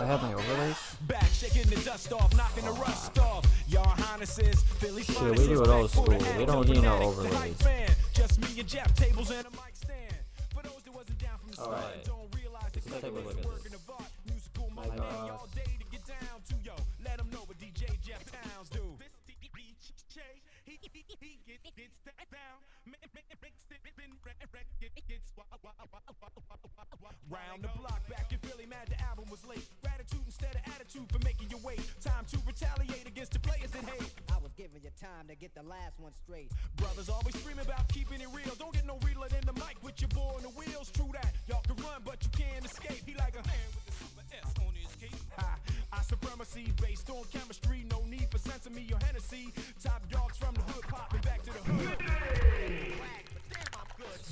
I have my overlays? Back shaking the dust off, knocking the rust off. Your Highnesses, Philly's Shit, we do it old school. We don't need no overlays. Just me and Jeff, tables and a mic stand. For those that wasn't down from the start, Alright. don't realize Let's take a look at this. musical My man God. all day to get down to yo. Let them know what DJ Jeff Towns do. He gets down, round the block, back in Philly, mad the album was late. Gratitude instead of attitude for making your way. Time to retaliate against the players that hate. I was giving you time to get the last one straight. Brothers always screaming about keeping it real. Don't get no realer than the mic with your boy on the wheels. True that, y'all can run, but you can't escape. He like a man with the super S on his cape. I supremacy based on chemistry. No need for sesame or Hennessy. Top dogs from the hood popping back to the hood.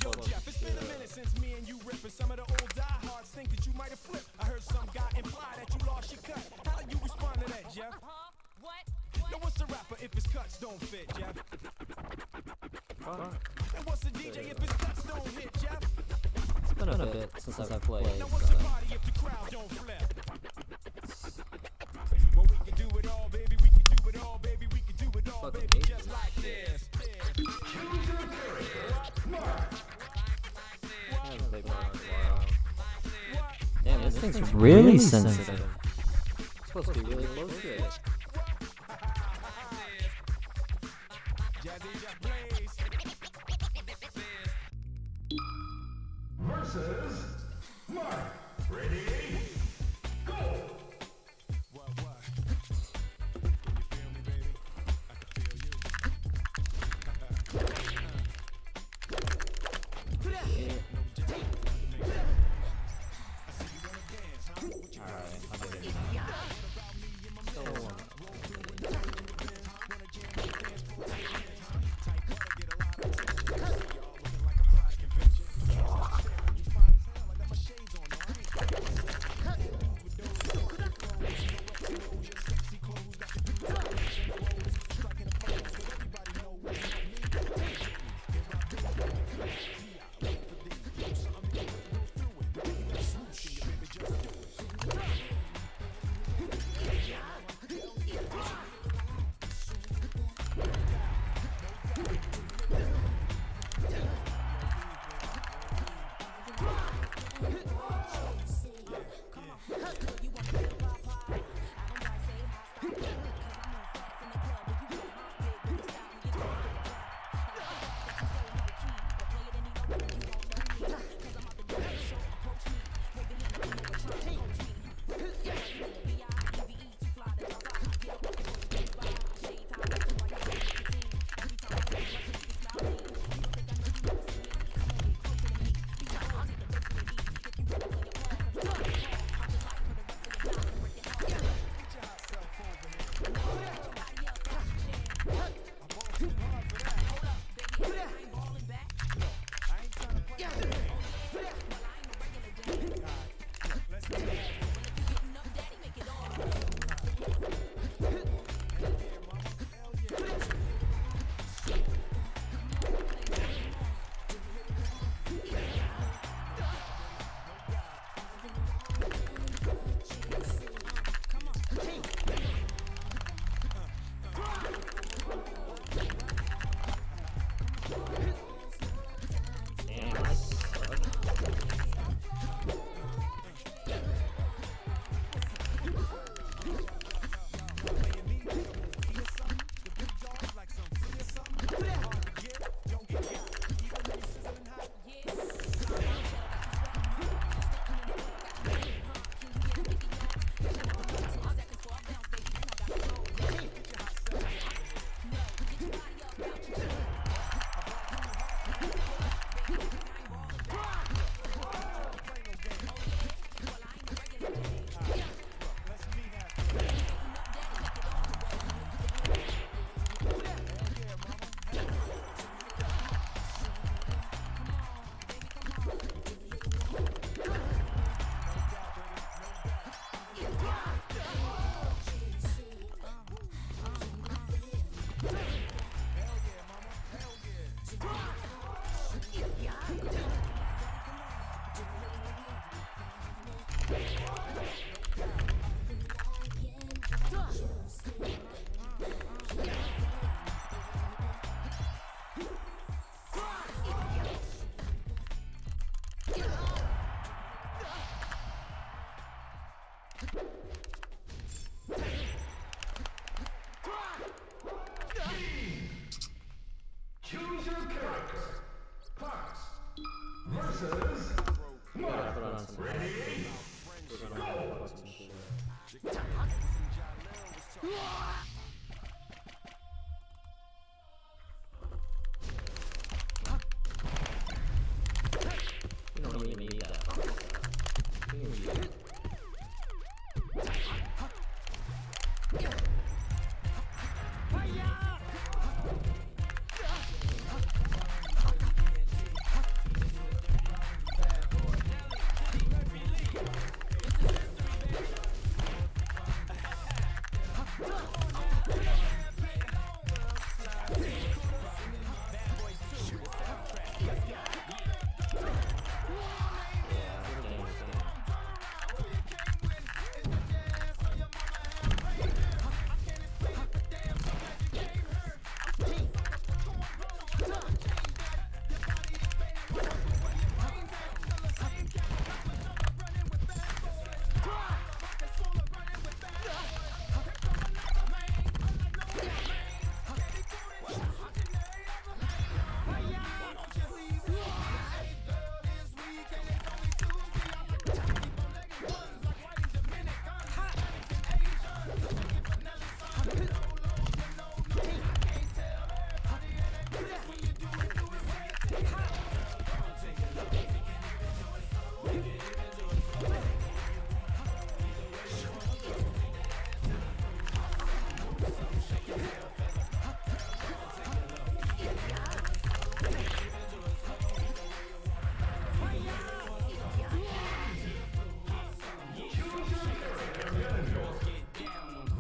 Yo, Jeff, it's been a minute since me and you ripping. Some of the old diehards think that you might have flipped. I heard some guy imply that you lost your cut. How you respond to that, Jeff? What? Now what's a rapper if his cuts don't fit, Jeff? And what's a DJ if his cuts don't hit, Jeff? It's been a bit since I've played. Now what's a party if the crowd don't flip? Well, we can do it all, baby. We can do it all, baby. We can do it all, Fucking baby. hate Just like this. I haven't played one in a while. Damn, this thing's really sensitive. It's supposed to be really close to it. Jazzy Jeff Blaze. Versus Mark. Ready? Go! What? Can you feel me, baby? I can feel you. Choose your character. Fox versus Mark. Ready? Go! You don't even need that. You don't need it.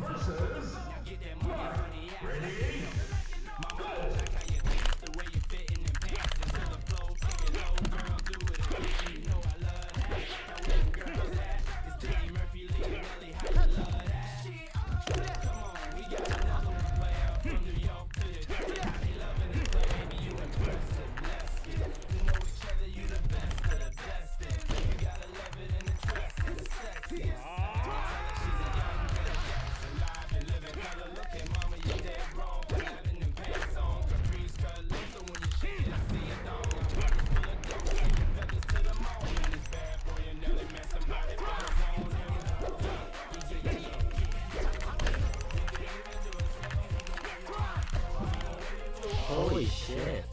Versus Mark. Ready? Go! Holy shit.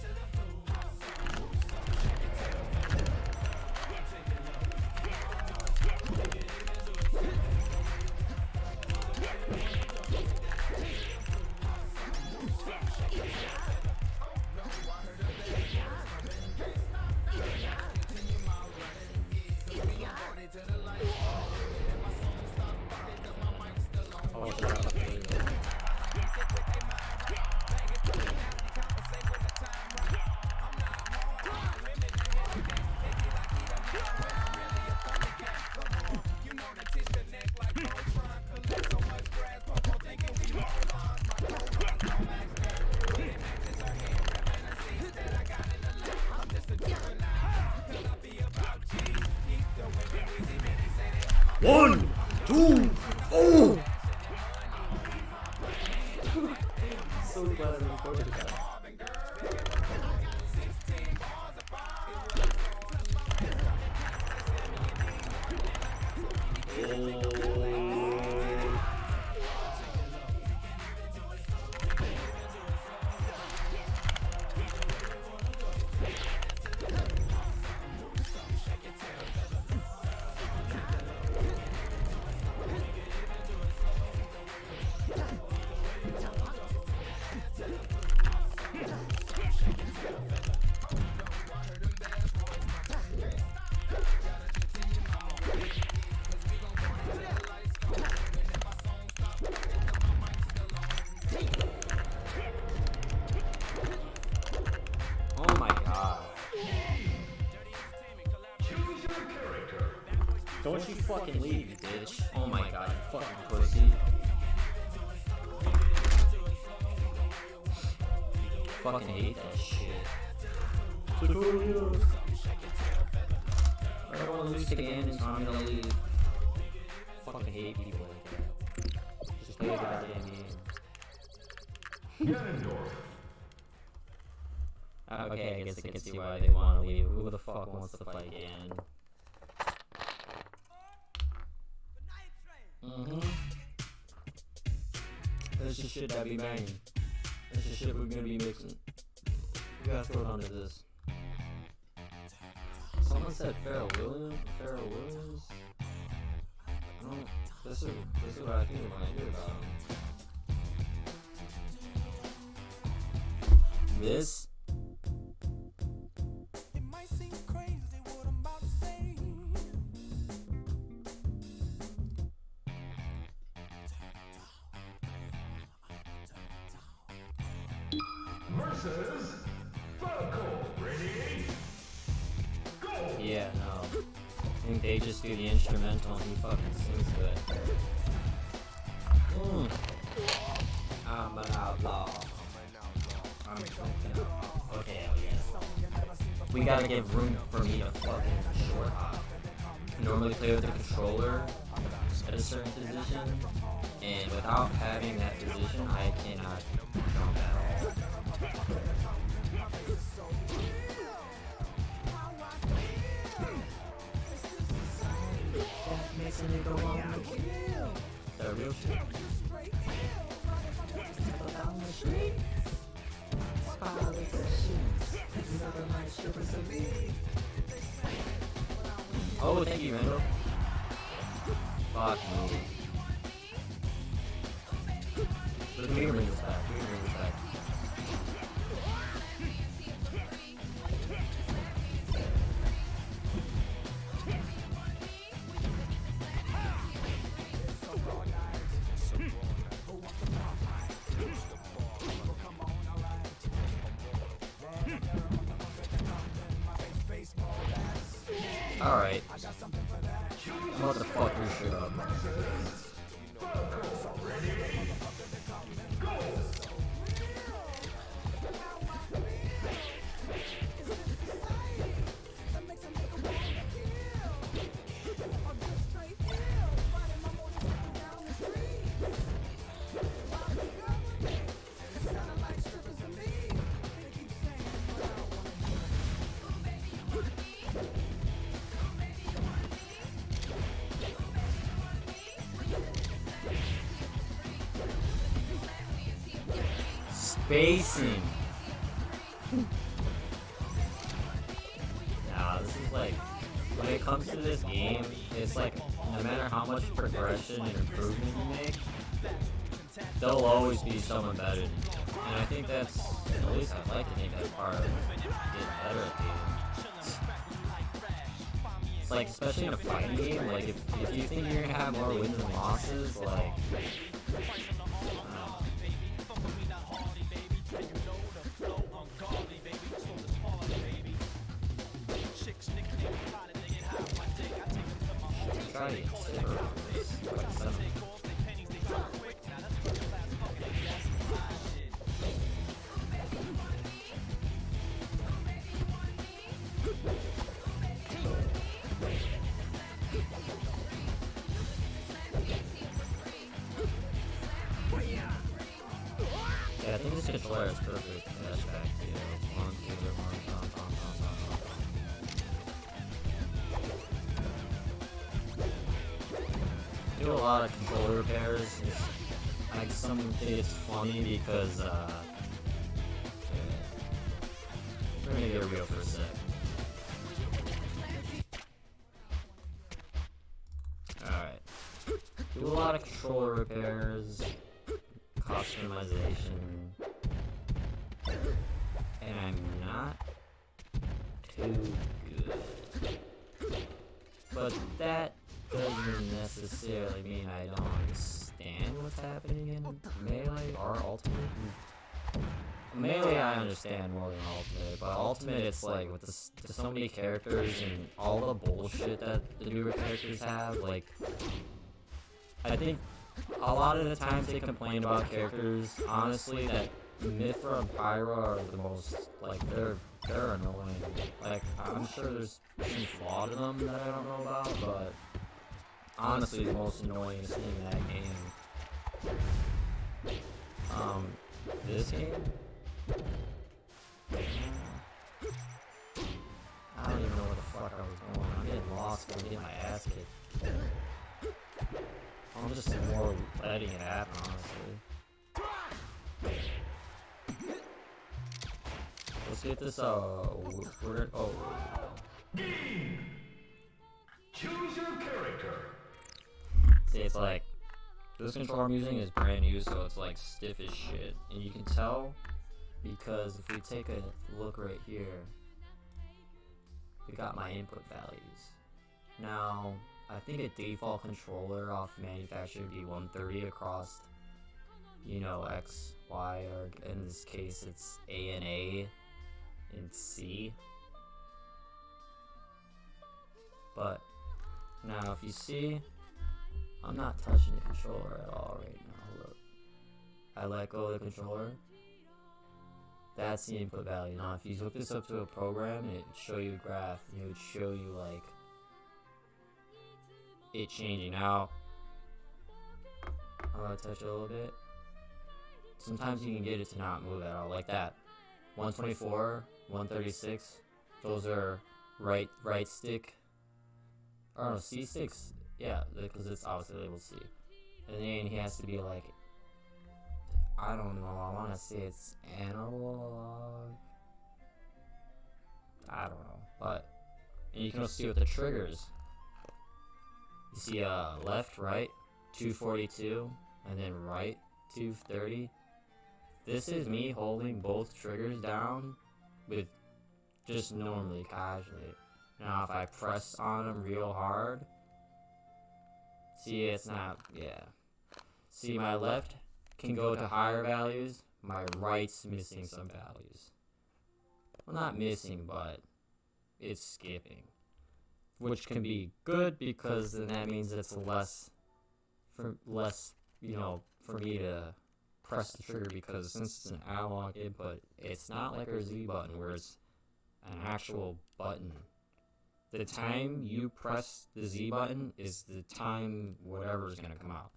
Oh, shut up. One, two, oh! So glad I recorded that. Oh my god. Choose your character. Don't you fucking leave, you bitch. Oh my god, you fucking pussy. Fucking hate that shit. Tutorials. I don't wanna lose the game, so I'm gonna leave. fucking hate people like that. Just play the goddamn game. Ganondorf. Okay, I guess I can see why they want to leave. Who the fuck wants to fight again? That's just shit that be banging. That's just shit we're gonna be mixing. We gotta throw it onto this. Someone said Pharrell Williams? Pharrell Williams? This is what I think when I hear about him. This? It might seem crazy what I'm about to say. Versus Falco. Ready? Go! Yeah, no. I think they just do the instrumental and he fucking sings to it. I'm an outlaw. I'm fucking outlaw. Okay, hell yeah. We gotta give room for me to fucking short hop. I normally play with the controller at a certain position, and without having that position, I cannot jump at all. That makes a nigga wanna kill. Is that real shit? Step down the street. Spotlight the shoes. Another night strippers of me. Oh, thank you, Randall. Fuck me. We can bring this back. We can bring this back. Alright. I'm about to fuck your shit up. Spacing. Nah, this is like, when it comes to this game, it's like, no matter how much progression and improvement you make, there'll always be someone better than you. And I think that's, at least I'd like to think that's part of getting better at the game. It's like, especially in a fighting game, like, if you think you're gonna have more wins than losses, like, try to get super on this. Like, yeah, I think this controller is perfect. Dash back to you. 1, 2, 1, do a lot of controller repairs. It's, like, some it's funny because we're gonna get real for a sec. Alright. Do a lot of controller repairs, customization, and I'm not too good. But that doesn't necessarily mean I don't understand what's happening in Melee or Ultimate. Melee I understand more than Ultimate, but Ultimate it's like with so many characters and all the bullshit that the newer characters have, like, I think a lot of the times they complain about characters, honestly, that Mythra and Pyra are the most, like, they're annoying. Like, I'm sure there's some flaw to them that I don't know about, but honestly the most annoying thing in that game. This game? I don't even know where the fuck I was going. I'm getting lost and getting my ass kicked. I'm just more letting it happen, honestly. Let's get this, we're, oh. Choose your character. See, it's like, this controller I'm using is brand new, so it's like stiff as shit. And you can tell because if we take a look right here, we got my input values. Now, I think a default controller off manufacturer would be 130 across, you know, X, Y, or in this case it's A and A and C. But now if you see, I'm not touching the controller at all right now. Look, I let go of the controller. That's the input value. Now if you hook this up to a program, it would show you a graph. And it would show you like it changing. Now I'm gonna touch it a little bit. Sometimes you can get it to not move at all, like that. 124, 136. Those are right stick. Or no, C sticks. Yeah, because it's obviously labeled C. And then he has to be like, I don't know, I want to say it's analog. I don't know, but and you can also see with the triggers. You see left, right, 242, and then right, 230. This is me holding both triggers down with just normally, casually. Now if I press on them real hard, see it's not, yeah. See my left can go to higher values, my right's missing some values. Well, not missing, but it's skipping. Which can be good because then that means it's less, you know, for me to press the trigger, because since it's an analog input, it's not like our Z button where it's an actual button. The time you press the Z button is the time whatever is going to come out.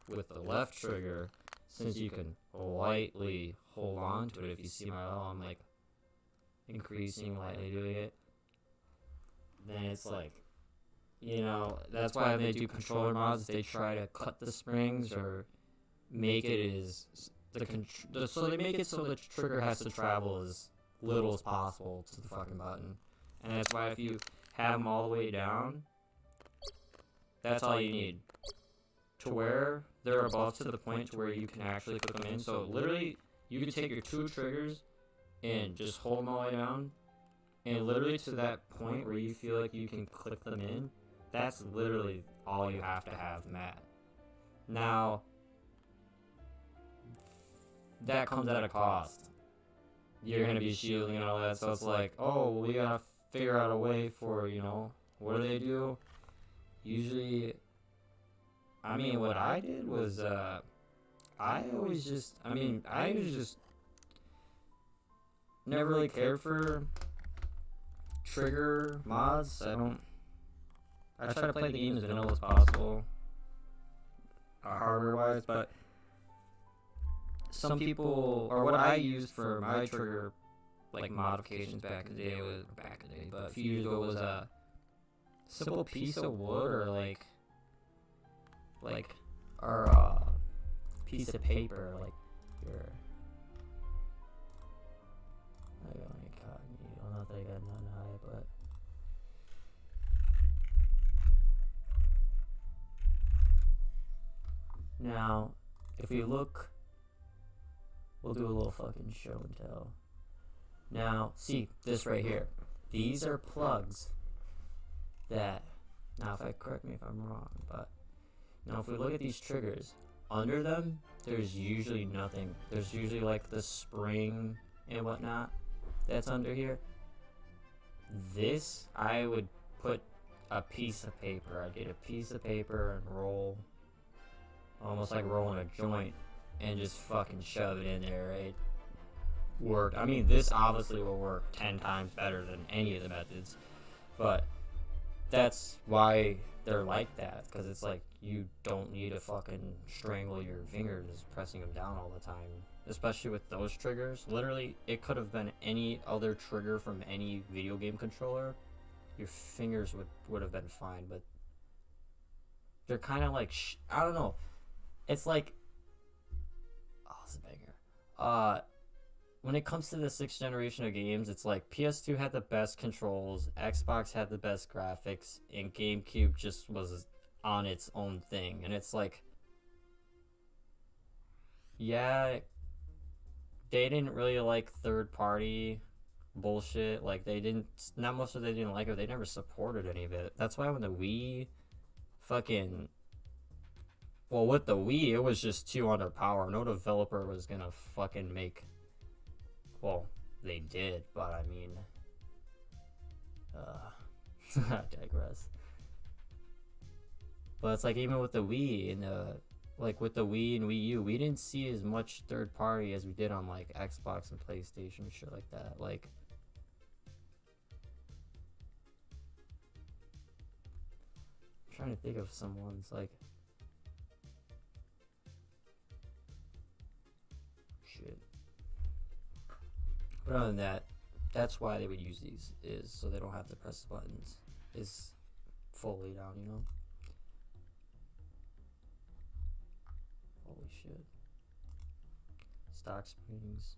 With the left trigger, since you can lightly hold on to it, if you see my L, I'm like increasing, lightly doing it, then it's like, you know, that's why they do controller mods. They try to cut the springs or make it as so they make it so the trigger has to travel as little as possible to the fucking button. And that's why if you have them all the way down, that's all you need, to where they're above to the point to where you can actually put them in. So literally, you can take your two triggers and just hold them all the way down, and literally to that point where you feel like you can click them in, that's literally all you have to have them at. Now, that comes at a cost. You're going to be shielding and all that, so it's like, oh, well, we gotta figure out a way for, you know, what do they do? Usually, I mean, what I did was, I was just never really cared for trigger mods. I try to play the game as vanilla as possible, hardware-wise, but some people, or what I used for my trigger, like, modifications back in the day, but a few years ago, was a simple piece of wood, or or a piece of paper, like your, I got any cotton needle, not that I got none high, but now, if we look, we'll do a little fucking show and tell. Now, see, this right here. These are plugs that, now if I correct me if I'm wrong, but now if we look at these triggers, under them, there's usually nothing. There's usually like the spring and whatnot that's under here. This, I would put a piece of paper. I'd get a piece of paper and roll, almost like rolling a joint, and just fucking shove it in there, right? Work. I mean, this obviously will work 10 times better than any of the methods, but that's why they're like that because it's like you don't need to fucking strangle your fingers pressing them down all the time, especially with those triggers. Literally, it could have been any other trigger from any video game controller. Your fingers would have been fine, but they're kind of like I don't know. It's like, oh, it's a banger. When it comes to the 6th generation of games, it's like PS2 had the best controls, Xbox had the best graphics, and GameCube just was on its own thing. And it's like, yeah, they didn't really like third-party bullshit. Like, they didn't, not most of they didn't like it, they never supported any of it. That's why when the Wii fucking, well, with the Wii, it was just too underpowered. No developer was gonna fucking make, well, they did, but I mean, I digress. But it's like, even with the Wii and like with the Wii and Wii U, we didn't see as much third party as we did on like Xbox and PlayStation and shit like that. Like, I'm trying to think of some ones like, shit. But other than that, that's why they would use these, is so they don't have to press the buttons. Is fully down, you know? Holy shit. Stock springs.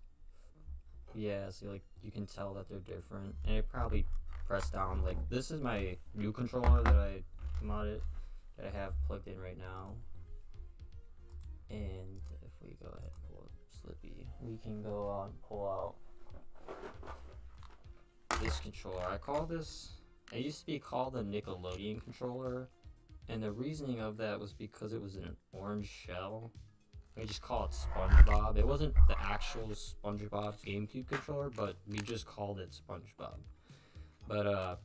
Yeah, so like you can tell that they're different. And it probably pressed down. Like, this is my new controller that I modded, that I have plugged in right now. And if we go ahead and pull up Slippy, we can go on and pull out this controller. I call this, it used to be called the Nickelodeon controller, and the reasoning of that was because it was in an orange shell. We just call it SpongeBob. It wasn't the actual SpongeBob GameCube controller, but we just called it SpongeBob. But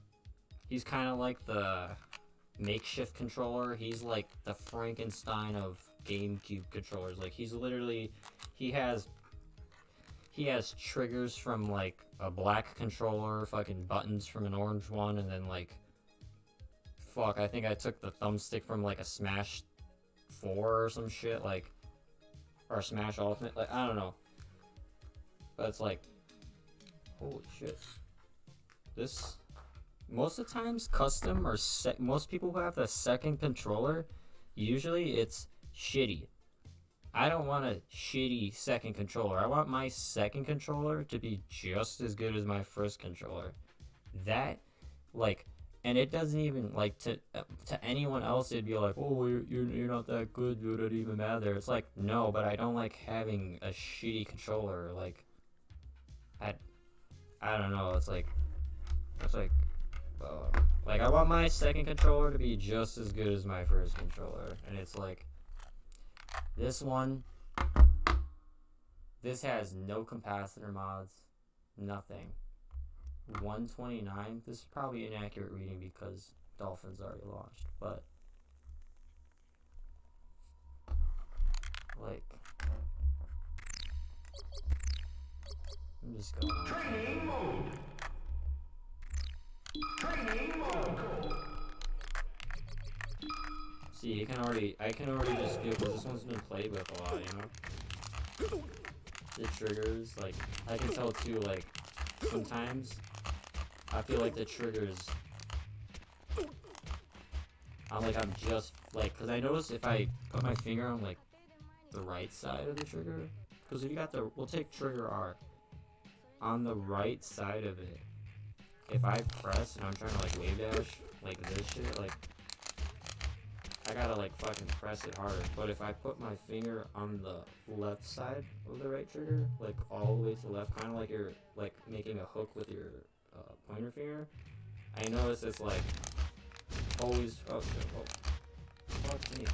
he's kind of like the makeshift controller. He's like the Frankenstein of GameCube controllers. Like, he's literally, he has triggers from like a black controller, fucking buttons from an orange one, and then like, fuck, I think I took the thumbstick from like a Smash 4 or some shit, like, or Smash Ultimate, like, I don't know. But it's like, holy shit. This, most of the times, custom or most people who have the second controller, usually it's shitty. I don't want a shitty second controller. I want my second controller to be just as good as my first controller. That, like, and it doesn't even, like, to anyone else, it'd be like, oh, you're not that good, dude, it even matter. It's like, no, but I don't like having a shitty controller. Like, I don't know. It's like, I want my second controller to be just as good as my first controller, and it's like, this one, this has no capacitor mods, nothing. 129, this is probably inaccurate reading because Dolphin's already launched, but like, I'm just going on. Training mode. Training mode. See, I can already just feel, because this one's been played with a lot, you know? The triggers, like, I can tell too, like, sometimes I feel like the triggers, I'm just, like, because I notice if I put my finger on, like, the right side of the trigger, because if you got we'll take trigger R, on the right side of it, if I press and I'm trying to, like, wave dash, like this shit, like, I gotta, like, fucking press it harder. But if I put my finger on the left side of the right trigger, like, all the way to the left, kind of like you're, like, making a hook with your pointer finger, I notice it's, like, always, oh, shit, oh, fuck me.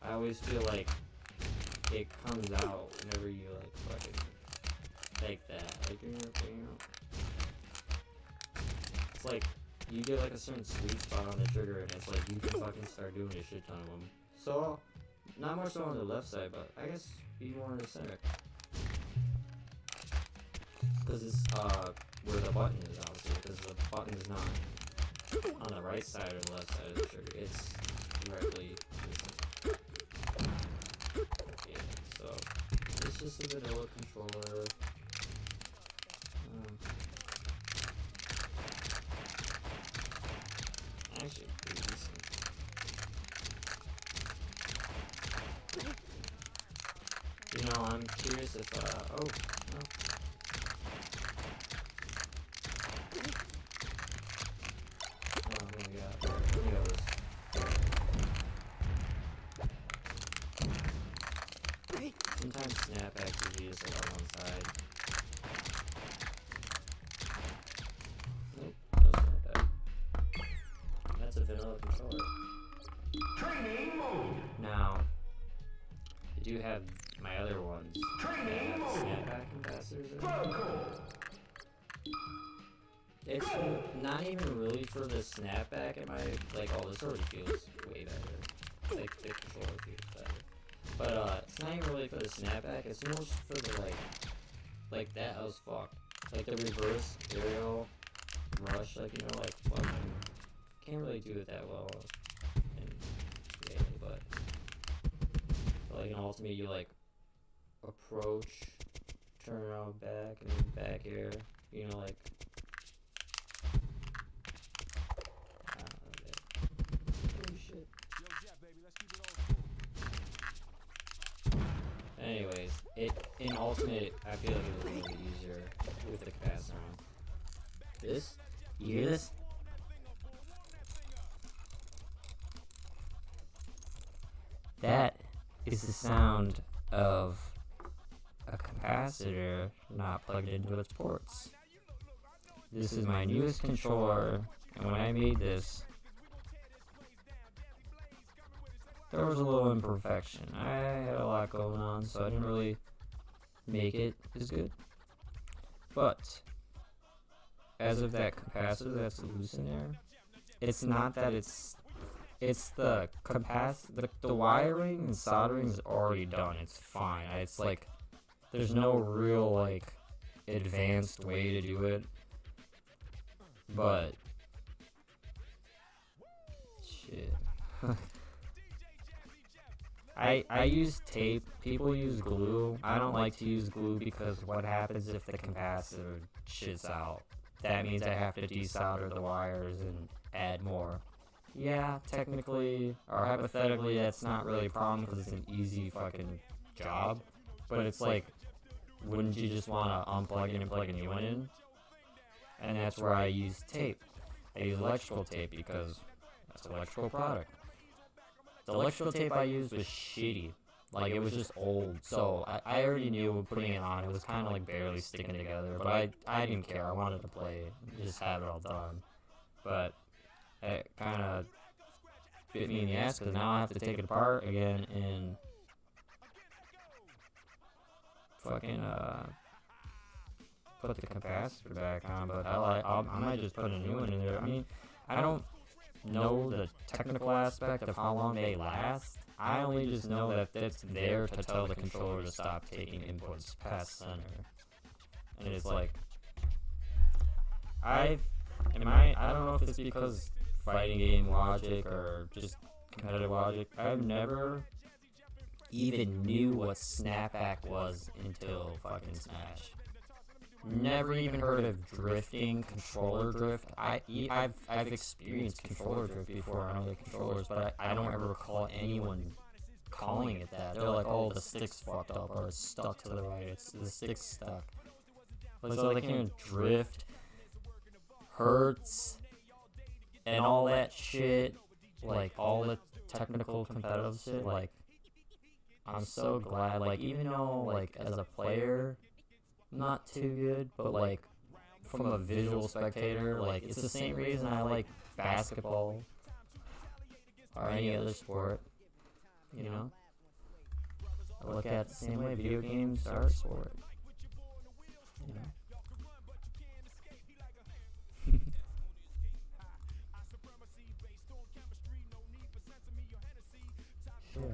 I always feel like it comes out whenever you, like, fucking take that, like, it's like, you get like a certain sweet spot on the trigger, and it's like you can fucking start doing a shit ton of them. So, not more so on the left side, but I guess be more in the center. Because it's where the button is, obviously, because the button is not on the right side or the left side of the trigger. It's directly missing. Yeah, so it's just a vanilla controller. Actually, pretty decent. You know, I'm curious if, oh, no. Oh, what do we got? What do we got this? Sometimes Snapback TV is like on one side. Nope, no Snapback. That's a vanilla controller. Training mode. Now, I do have my other ones that have Snapback capacitors in them. Protocol. It's not even really for the snapback. It might, like, oh, this already feels way better. Like, the controller feels better. But, it's not even really for the snapback. It's more for the, like that, I was fucked. Like, the reverse aerial rush, like, you know, like, well, can't really do it that well in Melee, but like, in Ultimate, you, like, approach, turn around back, and then back air, you know, like, anyways, in Ultimate, I feel like it was a little bit easier with the capacitor on. This? You hear this? That is the sound of a capacitor not plugged into its ports. This is my newest controller, and when I made this, there was a little imperfection. I had a lot going on, so I didn't really make it as good. But as of that capacitor that's loose in there, it's not that it's the the wiring and soldering is already done. It's fine. It's like there's no real like advanced way to do it. But shit. I use tape. People use glue. I don't like to use glue because what happens if the capacitor shits out? That means I have to desolder the wires and add more. Yeah, technically or hypothetically that's not really a problem because it's an easy fucking job. But it's like, wouldn't you just want to unplug it and plug a new one in? And that's where I use tape. I use electrical tape because that's an electrical product. The electrical tape I used was shitty. Like, it was just old. So, I already knew putting it on, it was kind of like barely sticking together. But I didn't care. I wanted to play it. Just have it all done. But it kind of bit me in the ass because now I have to take it apart again and fucking, put the capacitor back on. But I might just put a new one in there. I mean, I don't know the technical aspect of how long they last. I only just know that it's there to tell the controller to stop taking inputs past center. And it's like, I don't know if it's because fighting game logic or just competitive logic, I've never even knew what snapback was until fucking Smash. Never even heard of drifting, controller drift. I've experienced controller drift before on other controllers, but I don't ever recall anyone calling it that. They're like, oh, the stick's fucked up, or it's stuck to the right, it's the stick's stuck. But so they can drift, hurts, and all that shit, like all the technical competitive shit, like, I'm so glad, like, even though, like, as a player, not too good, but like from a visual spectator, like it's the same reason I like basketball or any other sport, you know? I look at it the same way video games are a sport, you know? Shit,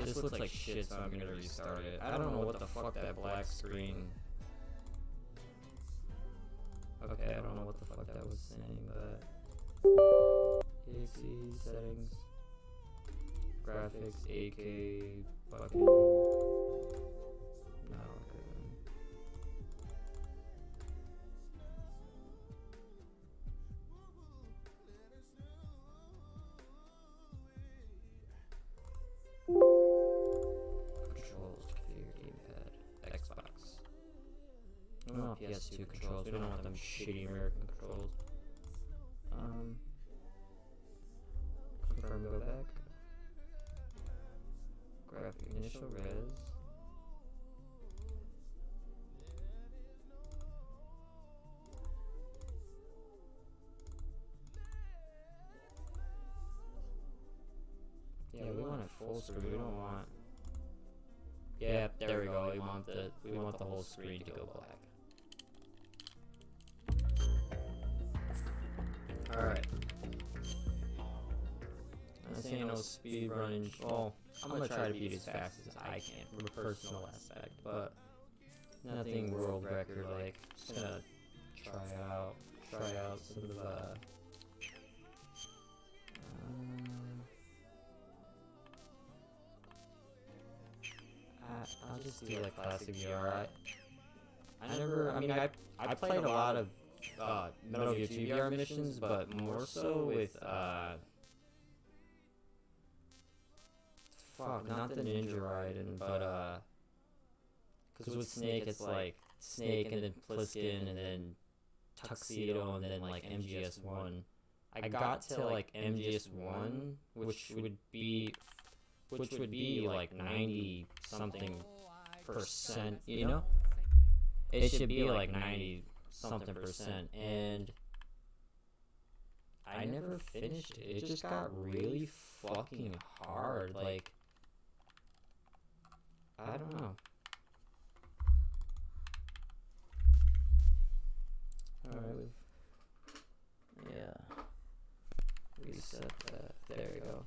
This looks like shit, so I'm gonna restart it. I don't know what the fuck that black screen... Okay, I don't know what the fuck that was saying, but... EXE, settings... Graphics, 8K, fucking... No, okay. Controls, computer, gamepad, Xbox. No, PS2 controls. We don't want them shitty American controls. Confirm, go back. Graphic initial res. Yeah, we want it full screen. We don't want. Yeah, there we go. We want the whole screen to go black. All right. I'm saying no speed running. Well, I'm gonna try to beat as fast as I can from a personal aspect, but nothing world record like. Just gonna try out some of I'll just do like classic VR. I played a lot of Metal Gear 2 VR missions, but more so with not the Ninja Raiden, but because with Snake it's like Snake and then Pliskin and then Tuxedo and then like MGS1. I got to like MGS1, which would be like 90 something %, you know? It should be like 90 something %, and I never finished it. It just got really fucking hard. Like, I don't know. Alright, reset that. There we go.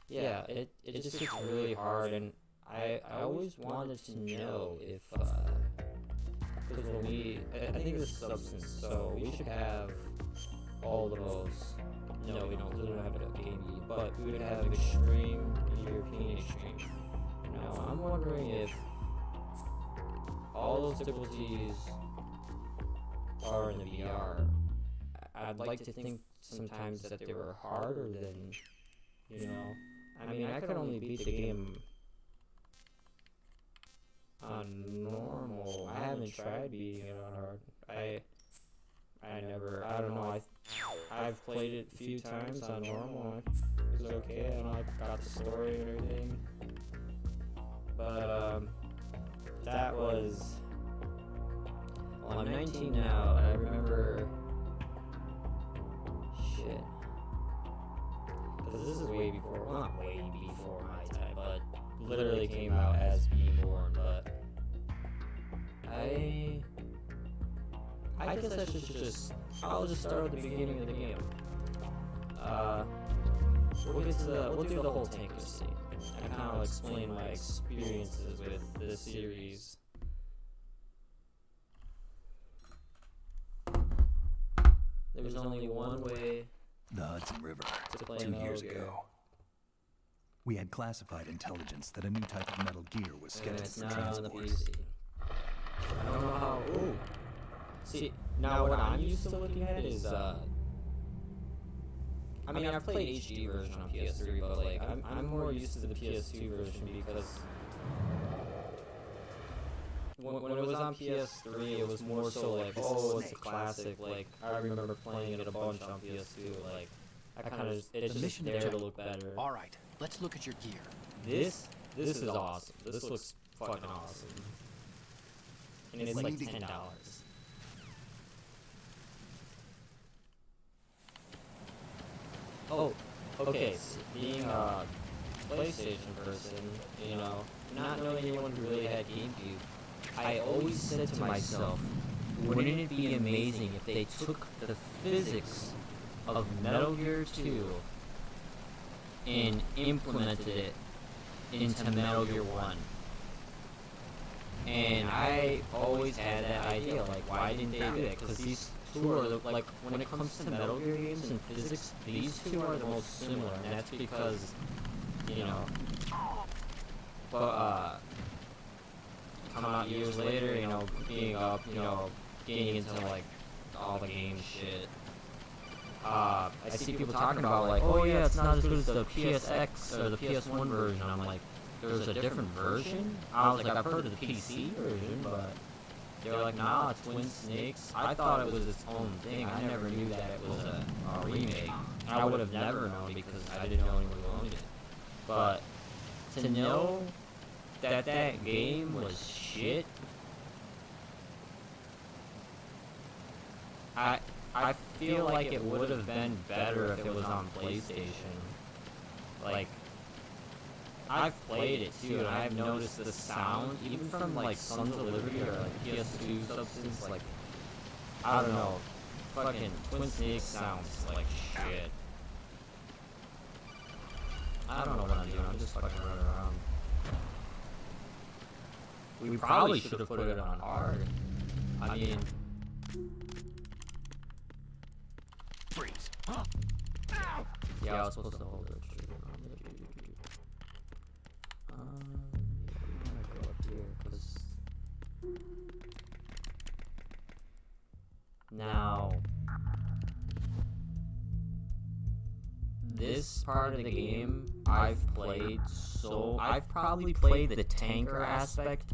Yeah, it just gets really hard, and I always wanted to know if, because when I think this is Substance, so we should have all the most, no, we don't have it at Game Geek, but we would have Extreme, European Extreme. Now, I'm wondering if all those difficulties are in the VR. I'd like to think sometimes that they were harder than, you know, I mean, I could only beat the game on normal. I haven't tried beating it on hard. I don't know, I've played it a few times on normal, and it was okay, and I got the story and everything. But, that was, well, I'm 19 now, and I remember, shit. Because this is way before, well, not way before my time, but literally came out as being born, but I guess I should I'll just start at the beginning of the game. We'll do the whole tank of scene. I kind of explain my experiences with this series. There was only one way The Hudson River, to play 2 Metal years Gear. ago. We had classified intelligence that a new type of Metal Gear was And scheduled it's for now on the transport. PC. I don't know how. Ooh. See, now what I'm used to looking at is I mean, I've played HD version on PS3, but like I'm more used to the PS2 version because when it was on PS3, it was more so like, oh, it's a classic. Like I remember playing it a bunch on PS2. Like I kind of it's just there to look better. All right, let's look at your gear. This is awesome. This looks fucking awesome. And it's like $10. Oh, okay. So being a PlayStation person, you know, not knowing anyone who really had GameCube, I always said to myself, wouldn't it be amazing if they took the physics of Metal Gear 2 and implemented it into Metal Gear 1. And I always had that idea, like, why didn't they do that? Because these two are, like, when it comes to Metal Gear games and physics, these two are the most similar, and that's because, you know, but, coming out years later, you know, being up, you know, getting into, like, all the game shit, I see people talking about, like, oh yeah, it's not as good as the PSX or the PS1 version. I'm like, there's a different version? I was like, I've heard of the PC version, but they were like, nah, it's Twin Snakes. I thought it was its own thing. I never knew that it was a remake. And I would have never known because I didn't know anyone who owned it. But to know that that game was shit, I feel like it would have been better if it was on PlayStation. Like, I've played it too, and I've noticed the sound, even from like Sons of Liberty or like PS2 Substance, like, I don't know, fucking Twin Snakes sounds like shit. I don't know what I'm doing, I'm just fucking running around. We probably should have put it on hard. I mean... Freeze. Yeah, I was supposed to hold it. Yeah, I'm gonna go up here, because... Now... This part of the game, I've probably played the tanker aspect,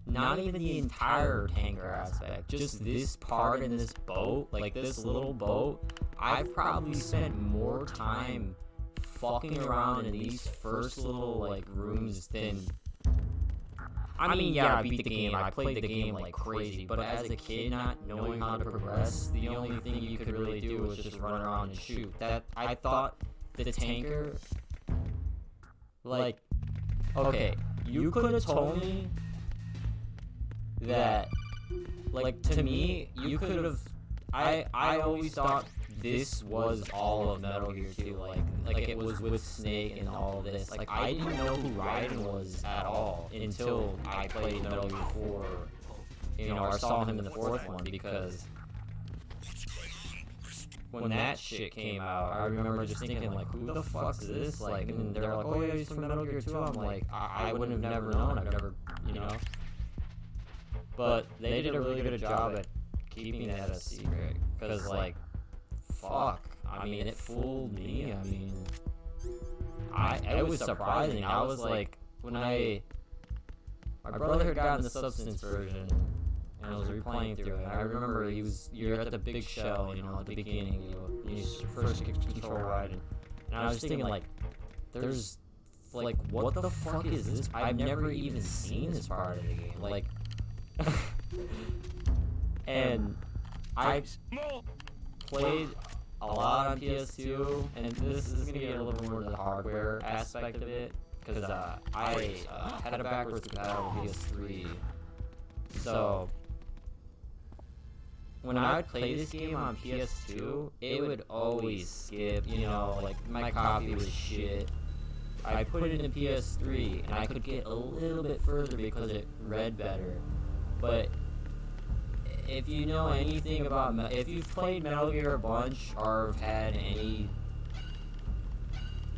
not even the entire tanker aspect, just this part in this boat, like this little boat. I've probably spent more time fucking around in these first little, like, rooms than... I mean, yeah, I beat the game, I played the game like crazy, but as a kid, not knowing how to progress, the only thing you could really do was just run around and shoot. That, I thought the tanker... Like, okay, you could have told me that, like, to me, you could have... I always thought this was all of Metal Gear 2, like it was with Snake and all of this. Like, I didn't know who Raiden was at all until I played Metal Gear 4, you know, or saw him in the fourth one, because when that shit came out, I remember just thinking, like, who the fuck's this? Like, and they're like, oh yeah, he's from Metal Gear 2. I'm like, I wouldn't have never known, I've never, you know. But they did a really good job at keeping that a secret, because, like, fuck, I mean, it fooled me. I mean, it was surprising. I was like, when my brother had gotten the Substance version, and I was replaying through it, I remember you're at the big shell, you know, at the beginning, you first get control Raiden, and I was thinking, like, there's, like, what the fuck is this? I've never even seen this part of the game, like, and I played a lot on PS2, and this is gonna get a little more to the hardware aspect of it, because I had a backwards compatible PS3, so when I would play this game on PS2, it would always skip, you know, like, my copy was shit. I put it in PS3, and I could get a little bit further because it read better, but if you know anything about, if you've played Metal Gear a bunch, or have had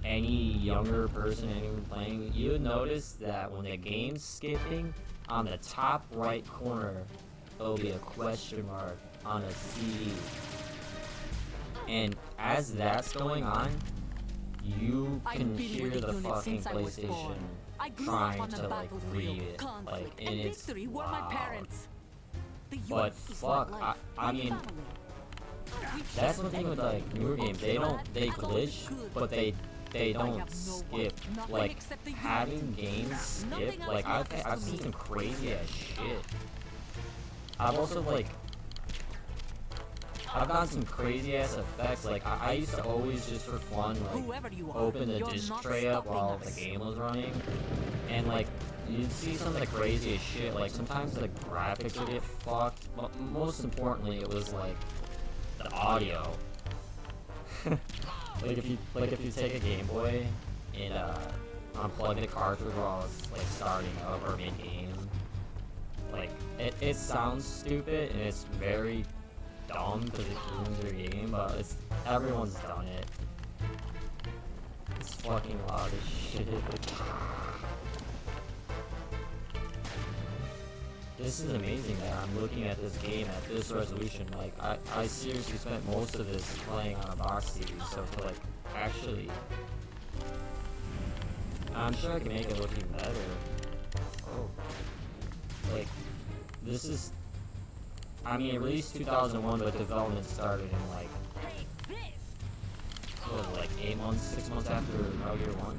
any younger person, anyone playing, you would notice that when the game's skipping, on the top right corner, there'll be a question mark on a CD. And as that's going on, you can hear the fucking PlayStation trying to, like, read it, like, and it's loud. But fuck, I mean, that's the thing with, like, newer games, they glitch, but they don't skip. Like, having games skip, like, I've seen some crazy ass shit. I've also, like, I've gotten some crazy ass effects. Like, I used to always, just for fun, like, open the disc tray up while the game was running, and, like, you'd see some of the craziest shit. Like, sometimes the graphics would get fucked, but most importantly, it was, like, the audio. like if you take a Game Boy and unplug the cartridge while it's like starting up or mid-game. Like, it sounds stupid and it's very dumb because it ruins your game, but everyone's done it. It's fucking loud as shit. This is amazing that I'm looking at this game at this resolution. Like, I seriously spent most of this playing on a box TV, so to like actually, I'm sure I can make it look even better. Oh, like, this is, I mean, it released 2001, but development started in like, what, like 8 months, 6 months after Metal Gear 1.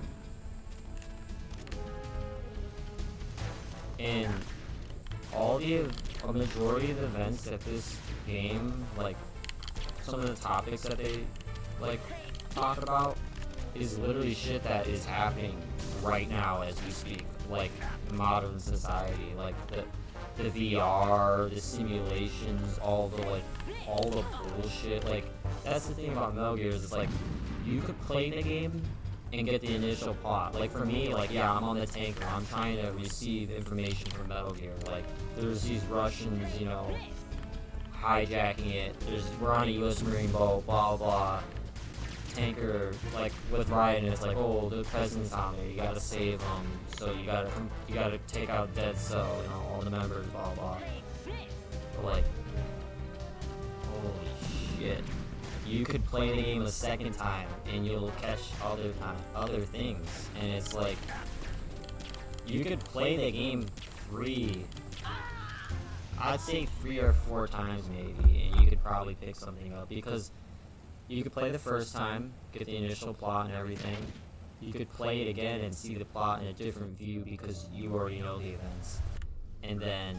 And a majority of the events that this game, like, some of the topics that they, like, talk about is literally shit that is happening right now as we speak, like, modern society, like, the VR, the simulations, all the bullshit, like, that's the thing about Metal Gear is it's like, you could play the game and get the initial plot. Like for me, like, yeah, I'm on the tanker, I'm trying to receive information from Metal Gear. Like, there's these Russians, you know, hijacking it. We're on a US Marine boat, blah blah. Tanker, like with Ryan, it's like, oh, the president's on there, you gotta save him. So you gotta take out Dead Cell, you know, all the members, blah blah. But like, holy shit. You could play the game a second time and you'll catch other things, and it's like you could play the game I'd say 3 or 4 times maybe, and you could probably pick something up because you could play the first time, get the initial plot and everything. You could play it again and see the plot in a different view because you already know the events, and then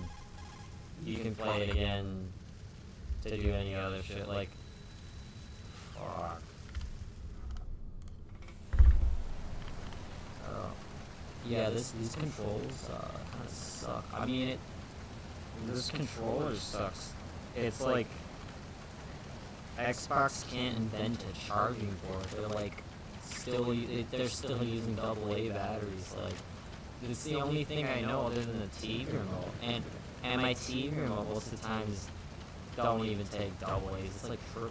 you can play it again to do any other shit. Like, fuck. Yeah, these controls kind of suck. I mean, this controller sucks. It's like Xbox can't invent a charging port. They're like they're still using AA batteries. Like, it's the only thing I know other than the TV remote, and my TV remote most of the times don't even take AA's. It's like AAA.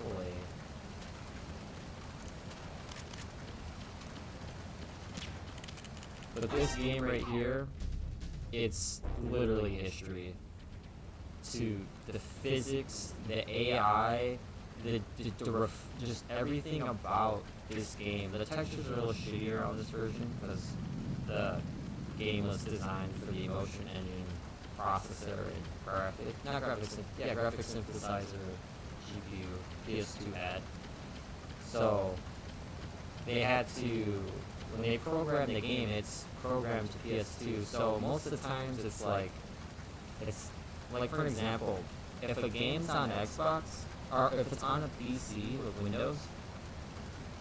But this game right here, it's literally history. To the physics, the AI, just everything about this game. The textures are a little shittier on this version because the game was designed for the Emotion Engine processor and graphics synthesizer GPU PS2 had. So they had to, when they programmed the game, it's programmed to PS2. So most of the times it's like for example, if a game's on Xbox, or if it's on a PC with Windows,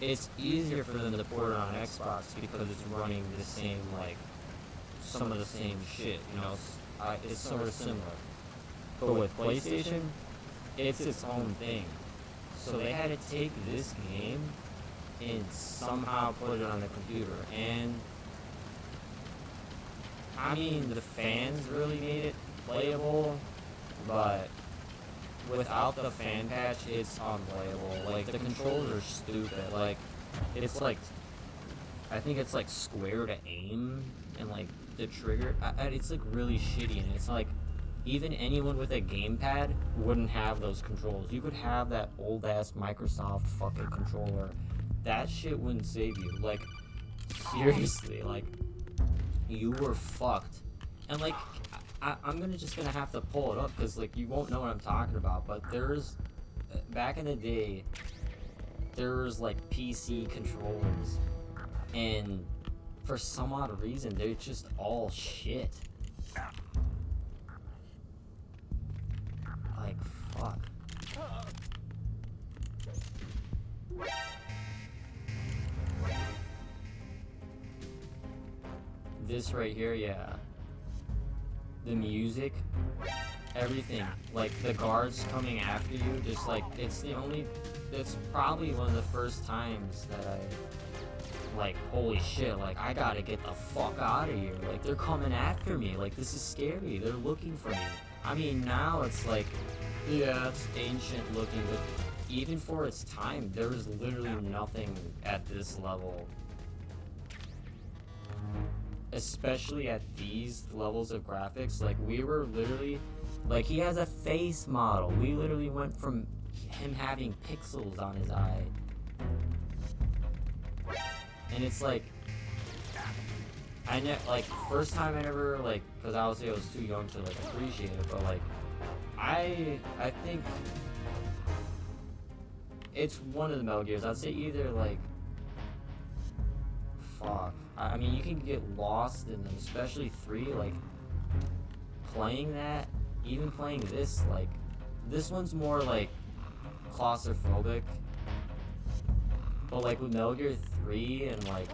it's easier for them to port it on Xbox because it's running the same, like, some of the same shit, you know, it's sort of similar. But with PlayStation, it's its own thing. So they had to take this game and somehow put it on the computer, and I mean, the fans really made it playable, but without the fan patch, it's unplayable. Like, the controls are stupid. Like, it's like, I think it's like square to aim, and like the trigger, it's like really shitty, and it's like, even anyone with a gamepad wouldn't have those controls. You could have that old ass Microsoft fucking controller. That shit wouldn't save you. Like, seriously, like, you were fucked. And like, I'm just gonna have to pull it up because like you won't know what I'm talking about. But there's, back in the day, there was like PC controllers, and for some odd reason they're just all shit. Like, fuck. This right here, yeah. The music, everything, like the guards coming after you, just like, it's probably one of the first times that like, holy shit, like, I gotta get the fuck out of here. Like, they're coming after me. Like, this is scary. They're looking for me. I mean, now it's like, yeah, it's ancient looking, but even for its time, there was literally nothing at this level. Especially at these levels of graphics, like, we were literally, like, he has a face model. We literally went from him having pixels on his eye. And it's like, like, first time I ever, like, because obviously I was too young to, like, appreciate it, but, like, I think it's one of the Metal Gears. I'd say either, like, fuck. I mean, you can get lost in them, especially 3, like, playing that, even playing this, like, this one's more, like, claustrophobic. But, like, with Metal Gear 3 and, like,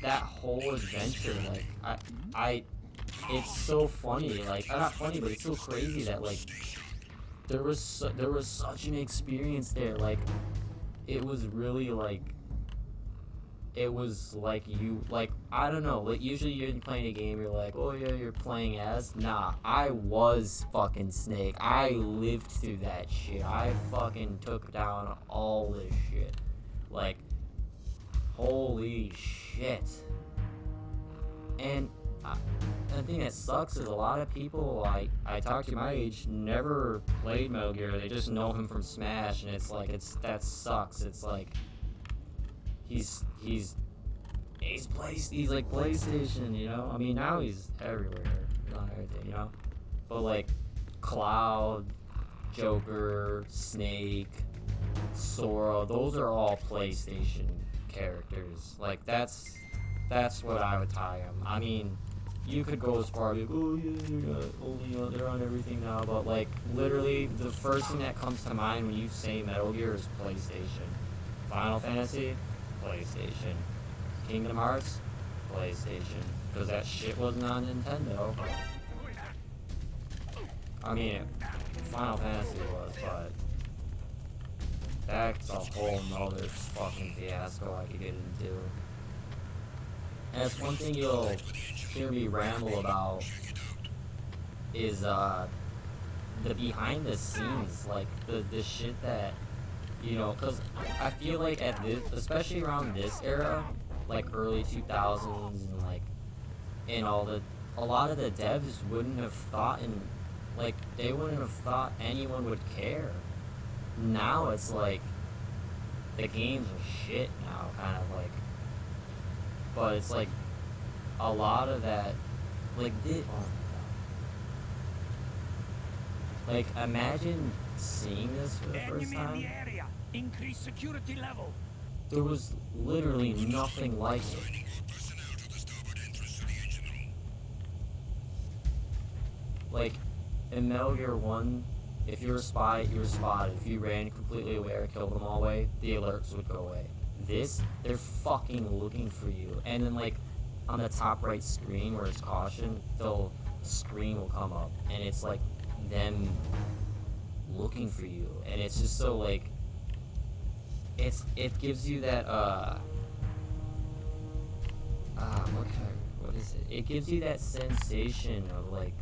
that whole adventure, like, it's so funny, like, not funny, but it's so crazy that, like, there was such an experience there, like, it was really, like, it was like you, like, I don't know, like, usually you're playing a game, you're like, oh yeah, you're playing as, nah, I was fucking Snake, I lived through that shit, I fucking took down all this shit, like, holy shit. And the thing that sucks is a lot of people I talk to my age never played Metal Gear. They just know him from Smash, and it's like that sucks. It's like he's like PlayStation, you know. I mean, now he's everywhere, he's on everything, you know. But like Cloud, Joker, Snake, Sora, those are all PlayStation characters. Like that's what I would tie them. I mean, you could go as far as like, oh yeah, they're on everything now, but like literally the first thing that comes to mind when you say Metal Gear is PlayStation. Final Fantasy, PlayStation. Kingdom Hearts, PlayStation. Because that shit wasn't on Nintendo. I mean, Final Fantasy was, but that's a whole nother fucking fiasco I could get into. And that's one thing you'll hear me ramble about is the behind the scenes, like the shit that, you know, because I feel like at this, especially around this era, like early 2000s and like, and a lot of the devs wouldn't have thought they wouldn't have thought anyone would care. Now it's like, the games are shit now, kind of like, but it's like, a lot of that, like, oh my god. Like, imagine seeing this for the first time. In the area. Increase security level. There was literally nothing like it. Like, in Metal Gear 1, if you were a spy, you were spotted. If you ran completely away or killed them all away, the alerts would go away. This, they're fucking looking for you. And then, like, on the top right screen where it's caution, the screen will come up. And it's, like, them looking for you. And it's just so, like, it gives you that, what is it? It gives you that sensation of, like,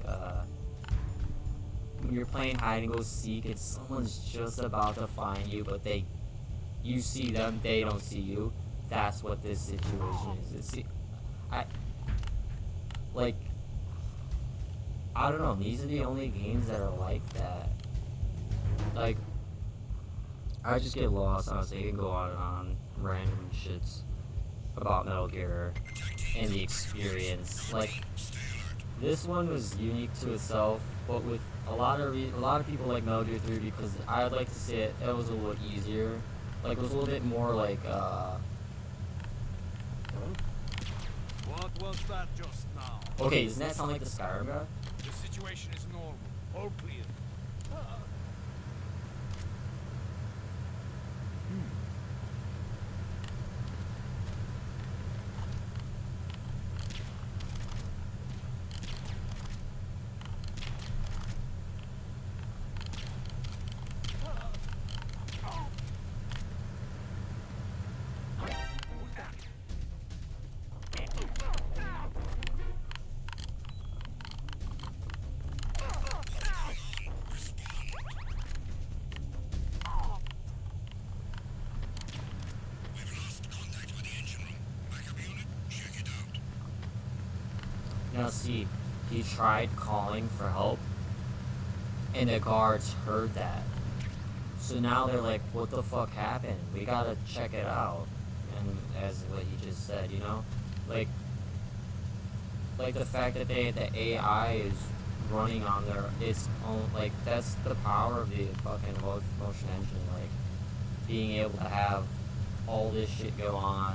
when you're playing hide and go seek and someone's just about to find you, but you see them, they don't see you. That's what this situation is. I don't know, these are the only games that are like that. Like, I just get lost, honestly. You can go on and on, random shits about Metal Gear and the experience. Like, this one was unique to itself, but with a lot of people like Metal Gear 3 because I'd like to say it was a little easier. Like, it was a little bit more like, What was that just now? okay, doesn't that sound like the Skyrim guy? The situation is normal. All clear. Now see, he tried calling for help, and the guards heard that. So now they're like, what the fuck happened? We gotta check it out. And as what he just said, you know? Like the fact that the AI is running on its own, like, that's the power of the fucking motion engine, like, being able to have all this shit go on.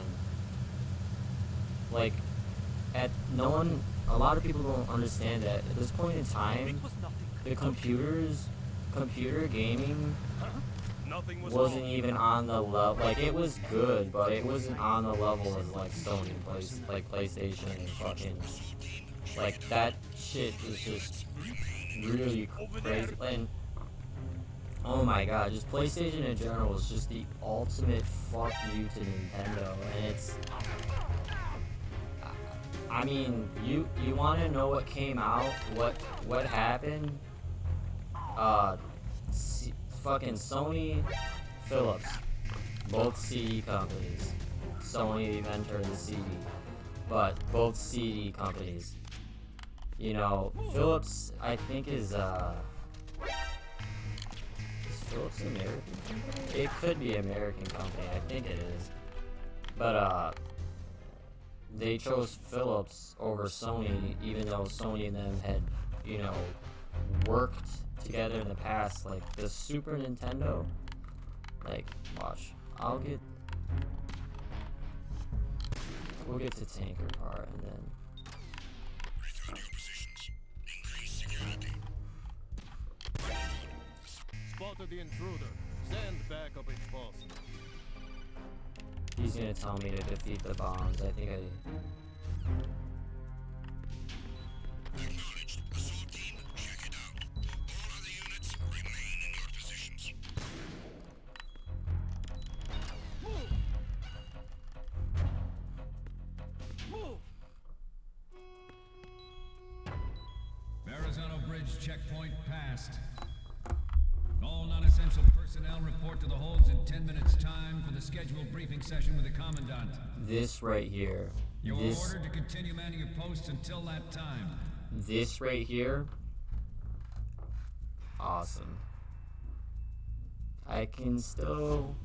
Like, a lot of people don't understand that at this point in time, the computer gaming wasn't even on the level, like, it was good, but it wasn't on the level as, like, Sony, like, PlayStation and fucking, like, that shit is just really crazy, and, oh my god, just PlayStation in general is just the ultimate fuck you to Nintendo, and it's, I mean, you want to know what came out, what happened? Fucking Sony, Philips, both CD companies. Sony inventor the CD, but both CD companies. You know, Philips, I think is Philips an American company? It could be an American company, I think it is. But they chose Philips over Sony, even though Sony and them had, you know, worked together in the past. Like the Super Nintendo, like, watch, we'll get to tanker part and then Spotted the intruder. Send back up its boss. he's gonna tell me to defeat the bombs. I think I Acknowledged. Assault team, check it out. All other units remain in your positions. Move! Move! Verrazano Bridge checkpoint passed. All non-essential personnel report to the holds in 10 minutes time for the scheduled briefing session with the Commandant. this right here, You are this ordered to continue manning your posts until that time. this right here, awesome. I can still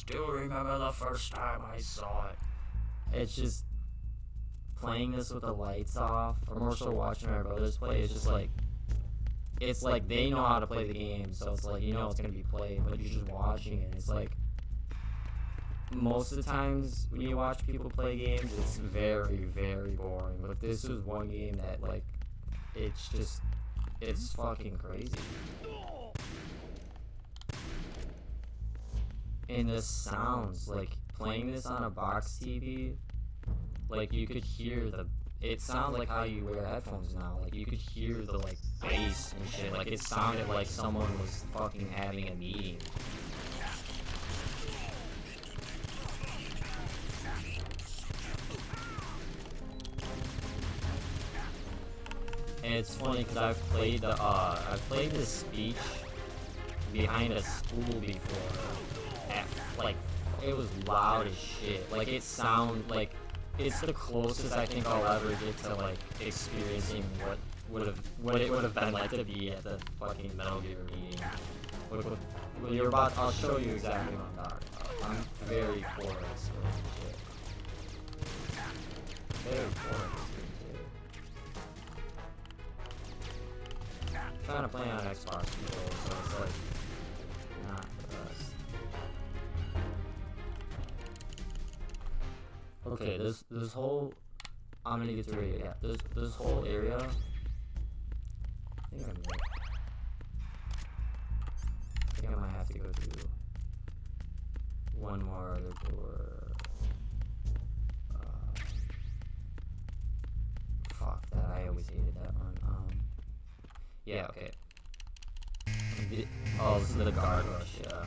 remember the first time I saw it. It's just playing this with the lights off, or more so watching my brothers play. It's like they know how to play the game, so it's like, you know it's gonna be played, but you're just watching it. It's like most of the times when you watch people play games, it's very, very boring. But this is one game that, like, it's fucking crazy. And the sounds, like, playing this on a box TV, like, you could hear it sounds like how you wear headphones now. Like, you could hear the, like, bass and shit. Like, it sounded like someone was fucking having a meeting. And it's funny because I've played this speech behind a school before. Like, it was loud as shit. Like, it sound like it's the closest I think I'll ever get to, like, experiencing what it would have been like to be at the fucking Metal Gear meeting. When you're about, I'll show you exactly what I'm talking about. I'm very poor at this sort of shit. Very poor at this game too. I'm trying to play on Xbox controller, so it's like not the best. Okay, this whole, I'm gonna get through it. Yeah, this whole area. I think I might have to go through one more other door. Fuck that! I always hated that one. Yeah. Okay. Oh, this is the guard rush. Yeah.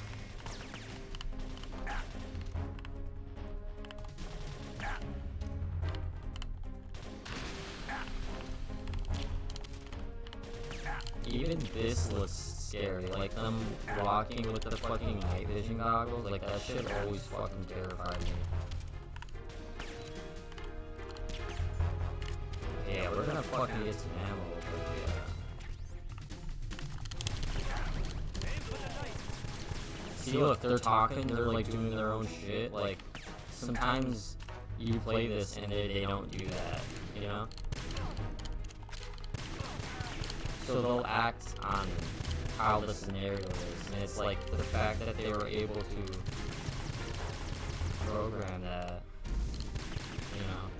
Even this looks scary, like them walking with the fucking night vision goggles, like that shit always fucking terrified me. fucking get some ammo, but yeah. See, look, they're talking, they're like doing their own shit. Like, sometimes you play this and they don't do that, you know? So they'll act on how the scenario is, and it's like the fact that they were able to program that, you know?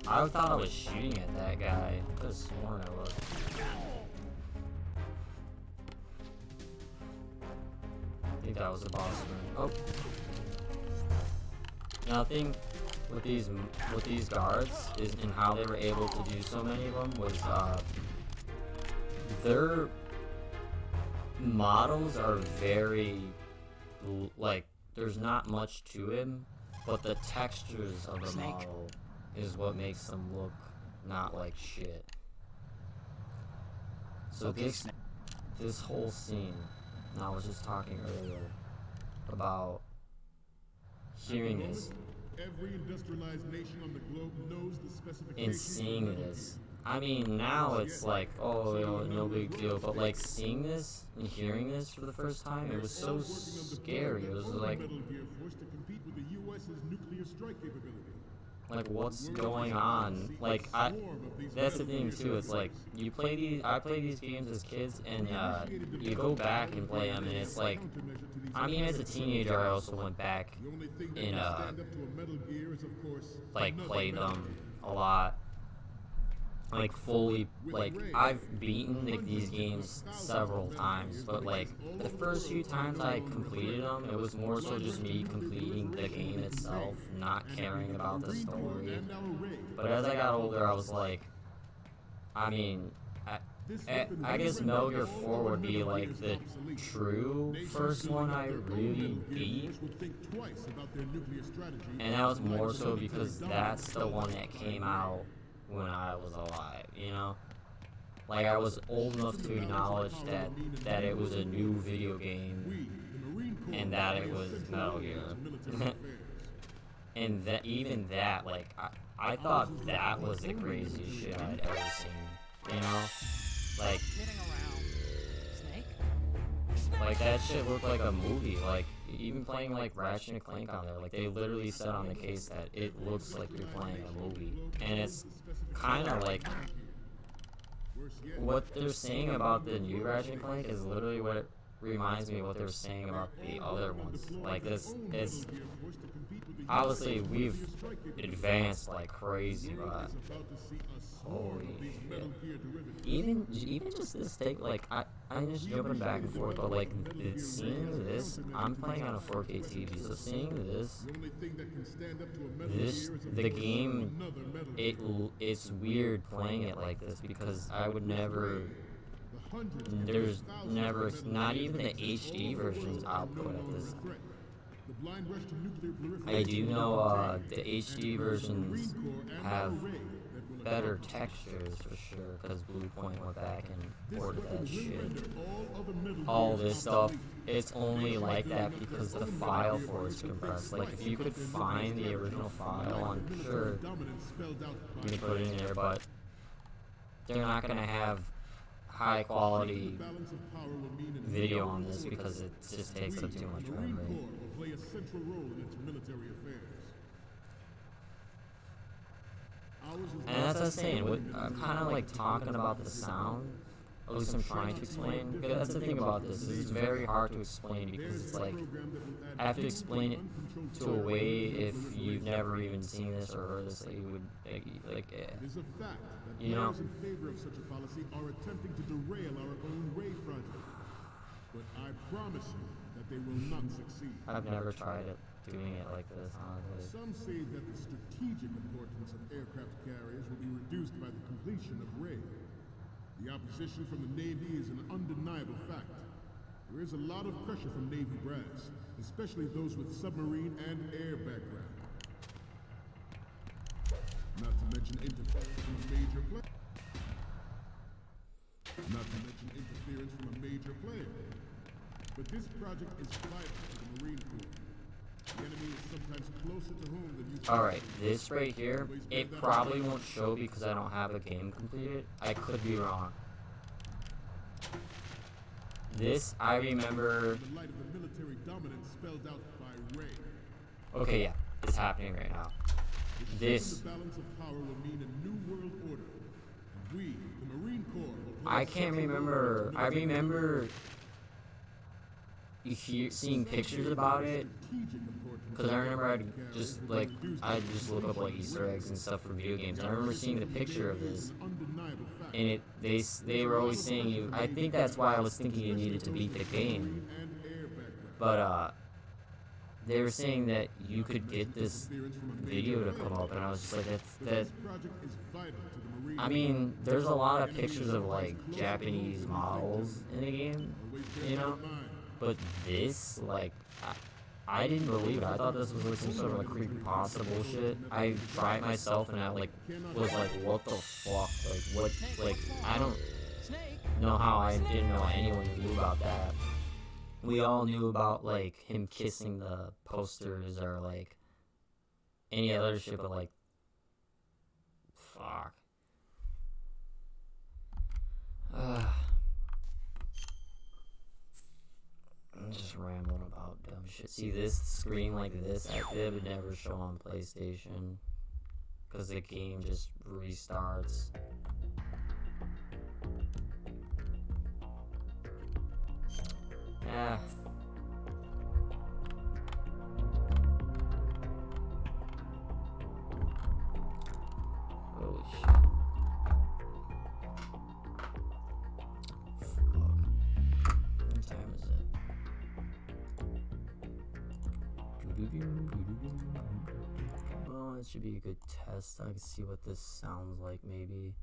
I thought I was shooting at that guy. I could have sworn I was. I think that was the boss room. Oh. Nothing with these guards is and how they were able to do so many of them was their models are very like there's not much to him, but the textures of the model is what makes them look not like shit. So this whole scene, and I was just talking earlier about hearing this Every industrialized nation on the globe knows the specifications. and seeing this. I mean, now it's like, oh, you know, no big deal, but like seeing this and hearing this for the first time, it was so scary. It was like, Metal Gear forced to compete with the US's nuclear strike capability. like what's going on? Like that's the thing too. It's like I play these games as kids, and you go back and play them, and it's like, I mean, as a teenager, I also went back The only thing that and can stand up to a Metal Gear is, of course, like another played Metal them a lot. Like fully, like I've beaten like these games several times, but like the first few times I completed them, it was more so just me completing the game itself, not caring about the story. But as I got older, I was like, I mean, I guess Metal Gear 4 would be like the true first one I really beat, and that was more so because that's the one that came out when I was alive, you know? Like, I was old enough to acknowledge that it was a new video game, and that it was Metal Gear. And that, even that, like, I thought that was the craziest shit I'd ever seen, you know? Like, like that shit looked like a movie, like, even playing like Ratchet and Clank on there, like they literally said on the case that it looks like you're playing a movie, and it's kind of like what they're saying about the new Ratchet and Clank is literally what it reminds me of what they're saying about the other ones. Like this, it's obviously we've advanced like crazy, but holy shit. Even just this thing, like I'm just jumping back and forth, but like seeing this, I'm playing on a 4K TV, so seeing the game, it's weird playing it like this because I would never. There's never, not even the HD version's output at this. I do know the HD versions have better textures for sure, because Bluepoint went back and ported that shit. All this stuff, it's only like that because the file for it's compressed. Like if you could find the original file, I'm sure you can put it in there, but they're not gonna have high quality video on this because it just takes up too much memory. And that's what I was saying, I'm kind of like talking about the sound, at least I'm trying to explain, because that's the thing about this, is it's very hard to explain because it's like, I have to explain it to a way if you've never even seen this or heard this, that you would, like you know? I've never tried it, doing it like this, honestly. Some say that the strategic importance of aircraft carriers will be reduced by the completion of Ray. The opposition from the Navy is an undeniable fact. There is a lot of pressure from Navy brass, especially those with submarine and air background. Not to mention interference from a major player. But this project is vital to the Marine Corps. The enemy is sometimes closer to home than you think. Alright, this right here, it probably won't show because I don't have a game completed. I could be wrong. This, I remember... The light of the military dominance spelled out by Ray. Okay, yeah, it's happening right now. This... The balance of power will mean a new world order. And we, the Marine Corps, will play I can't remember... I remember... seeing pictures about it. Because I remember I just look up like Easter eggs and stuff for video games. I remember seeing the picture of this, and they were always saying you. I think that's why I was thinking you needed to beat the game. But they were saying that you could get this video to come up, and I was just like, that. I mean, there's a lot of pictures of like Japanese models in the game, you know. But this, like, I didn't believe it. I thought this was like some sort of like creepypasta bullshit. I tried myself and I like was like, what the fuck? Like, what? Like, I don't know how I didn't know anyone knew about that. We all knew about like him kissing the posters or like any other shit, but like, fuck. I'm just rambling about dumb shit. See, this screen like this, it would never show on PlayStation. Because the game just restarts. Yeah. Holy shit. What time is it? Well, it should be a good test. I can see what this sounds like, maybe.